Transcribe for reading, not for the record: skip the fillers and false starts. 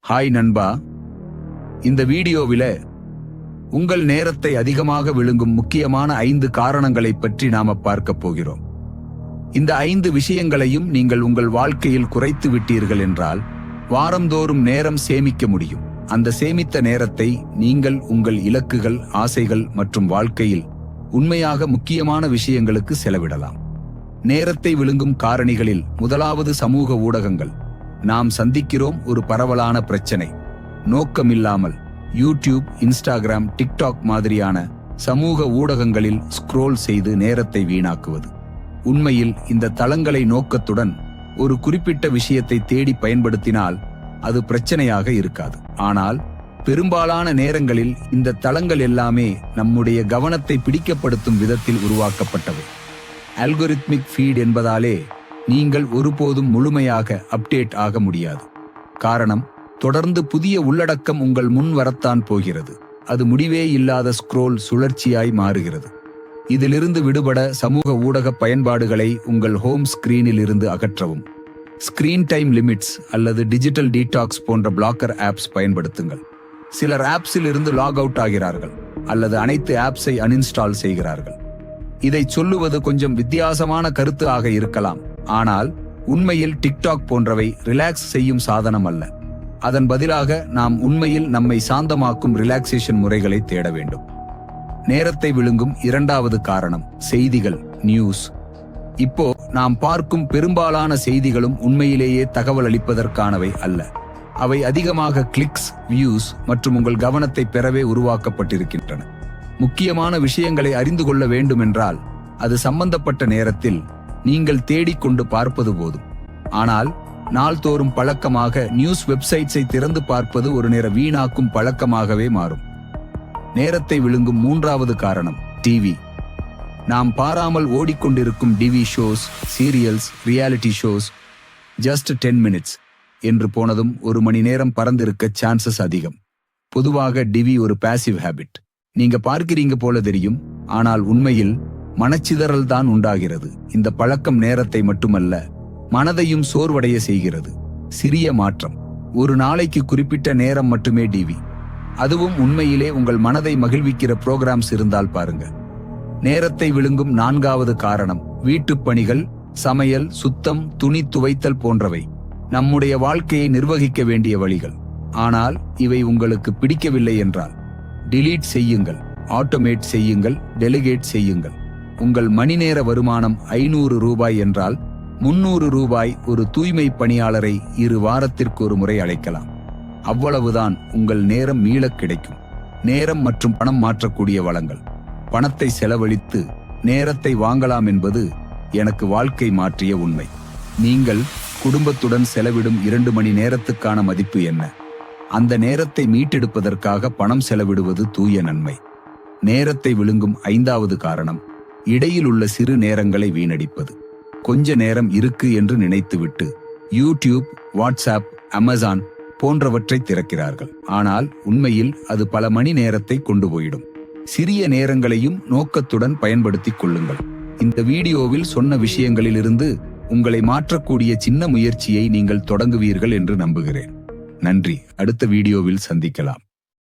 Hi நண்பா, இந்த வீடியோவில உங்கள் நேரத்தை அதிகமாக விழுங்கும் முக்கியமான 5 காரணங்களை பற்றி நாம பார்க்க போகிறோம். இந்த 5 விஷயங்களையும் நீங்கள் உங்கள் வாழ்க்கையில் குறைத்து விட்டீர்கள் என்றால் வாரந்தோறும் நேரம் சேமிக்க முடியும். அந்த சேமித்த நேரத்தை நீங்கள் உங்கள் இலக்குகள், ஆசைகள் மற்றும் வாழ்க்கையில் உண்மையாக முக்கியமான விஷயங்களுக்கு செலவிடலாம். நேரத்தை விழுங்கும் காரணிகளில் முதலாவது சமூக ஊடகங்கள். நாம் சந்திக்கிறோம் ஒரு பரவலான பிரச்சனை. நோக்கமில்லாமல் யூடியூப், இன்ஸ்டாகிராம், டிக்டாக் மாதிரியான சமூக ஊடகங்களில் ஸ்க்ரோல் செய்து நேரத்தை வீணாக்குவது. உண்மையில் இந்த தளங்களை நோக்கத்துடன் ஒரு குறிப்பிட்ட விஷயத்தை தேடி பயன்படுத்தினால் அது பிரச்சனையாக இருக்காது. ஆனால் பெரும்பாலான நேரங்களில் இந்த தளங்கள் எல்லாமே நம்முடைய கவனத்தை பிடிக்கப்படுத்தும் விதத்தில் உருவாக்கப்பட்டவை. அல்கோரித்மிக் ஃபீட் என்பதாலே நீங்கள் ஒருபோதும் முழுமையாக அப்டேட் ஆக முடியாது. காரணம், தொடர்ந்து புதிய உள்ளடக்கம் உங்கள் முன் வரத்தான் போகிறது. அது முடிவே இல்லாத ஸ்க்ரோல் சுழற்சியாய் மாறுகிறது. இதிலிருந்து விடுபட சமூக ஊடக பயன்பாடுகளை உங்கள் ஹோம் ஸ்கிரீனில் இருந்து அகற்றவும். ஸ்கிரீன் டைம் லிமிட்ஸ் அல்லது டிஜிட்டல் டீடாக்ஸ் போன்ற பிளாக்கர் ஆப்ஸ் பயன்படுத்துங்கள். சிலர் ஆப்ஸில் இருந்து லாக் அவுட் ஆகிறார்கள் அல்லது அனைத்து ஆப்ஸை அன்இன்ஸ்டால் செய்கிறார்கள். இதை சொல்லுவது கொஞ்சம் வித்தியாசமான கருத்து ஆக இருக்கலாம், ஆனால் உண்மையில் டிக்டாக் போன்றவை ரிலாக்ஸ் செய்யும் சாதனம் அல்ல. அதன் பதிலாக நாம் உண்மையில் நம்மை சாந்தமாக்கும் ரிலாக்ஸேஷன் முறைகளை தேட வேண்டும். நேரத்தை விழுங்கும் இரண்டாவது காரணம் செய்திகள், நியூஸ். இப்போ நாம் பார்க்கும் பெரும்பாலான செய்திகளும் உண்மையிலேயே தகவல் அளிப்பதற்கானவை அல்ல. அவை அதிகமாக கிளிக்ஸ், வியூஸ் மற்றும் உங்கள் கவனத்தை பெறவே உருவாக்கப்பட்டிருக்கின்றன. முக்கியமான விஷயங்களை அறிந்து கொள்ள வேண்டுமென்றால் அது சம்பந்தப்பட்ட நேரத்தில் நீங்கள் தேடிக்கொண்டு பார்ப்பது போதும். ஆனால் நாள்தோறும் பழக்கமாக நியூஸ் வெப்சைட்ஸை திறந்து பார்ப்பது ஒரு நேர வீணாக்கும் பழக்கமாகவே மாறும். நேரத்தை விழுங்கும் மூன்றாவது காரணம் டிவி. நாம் பாராமல் ஓடிக்கொண்டிருக்கும் TV shows, serials, reality shows. Just 10 minutes என்று போனதும் 1 மணி நேரம் பறந்திருக்க சான்சஸ் அதிகம். பொதுவாக டிவி ஒரு பாசிவ் ஹேபிட். நீங்க பார்க்கிறீங்க போல தெரியும், ஆனால் உண்மையில் மனச்சிதறல் தான் உண்டாகிறது. இந்த பழக்கம் நேரத்தை மட்டுமல்ல, மனதையும் சோர்வடைய செய்கிறது. சிறிய மாற்றம், ஒரு நாளைக்கு குறிப்பிட்ட நேரம் மட்டுமே டிவி. அதுவும் உண்மையிலே உங்கள் மனதை மகிழ்விக்கிற புரோகிராம்ஸ் இருந்தால் பாருங்க. நேரத்தை விழுங்கும் நான்காவது காரணம் வீட்டுப் பணிகள், சமையல், சுத்தம், துணி துவைத்தல் போன்றவை. நம்முடைய வாழ்க்கையை நிர்வகிக்க வேண்டிய வழிகள். ஆனால் இவை உங்களுக்கு பிடிக்கவில்லை என்றால் டிலீட் செய்யுங்கள், ஆட்டோமேட் செய்யுங்கள், டெலிகேட் செய்யுங்கள். உங்கள் மணிநேர வருமானம் 500 ரூபாய் என்றால் 300 ரூபாய் ஒரு தூய்மை பணியாளரை 2 வாரத்திற்கு ஒரு முறை அழைக்கலாம். அவ்வளவுதான் உங்கள் நேரம் மீளக் கிடைக்கும். நேரம் மற்றும் பணம் மாற்றக்கூடிய வளங்கள். பணத்தை செலவழித்து நேரத்தை வாங்கலாம் என்பது எனக்கு வாழ்க்கை மாற்றிய உண்மை. நீங்கள் குடும்பத்துடன் செலவிடும் 2 மணி நேரத்துக்கான மதிப்பு என்ன? அந்த நேரத்தை மீட்டெடுப்பதற்காக பணம் செலவிடுவது தூய நன்மை. நேரத்தை விழுங்கும் 5வது காரணம் இடையில் உள்ள சிறு நேரங்களை வீணடிப்பது. கொஞ்ச நேரம் இருக்கு என்று நினைத்துவிட்டு யூடியூப், வாட்ஸ்அப், அமேசான் போன்றவற்றை திறக்கிறார்கள். ஆனால் உண்மையில் அது பல மணி நேரத்தை கொண்டு போயிடும். சிறிய நேரங்களையும் நோக்கத்துடன் பயன்படுத்திக் கொள்ளுங்கள். இந்த வீடியோவில் சொன்ன விஷயங்களிலிருந்து உங்களை மாற்றக்கூடிய சின்ன முயற்சியை நீங்கள் தொடங்குவீர்கள் என்று நம்புகிறேன். நன்றி. அடுத்த வீடியோவில் சந்திக்கலாம்.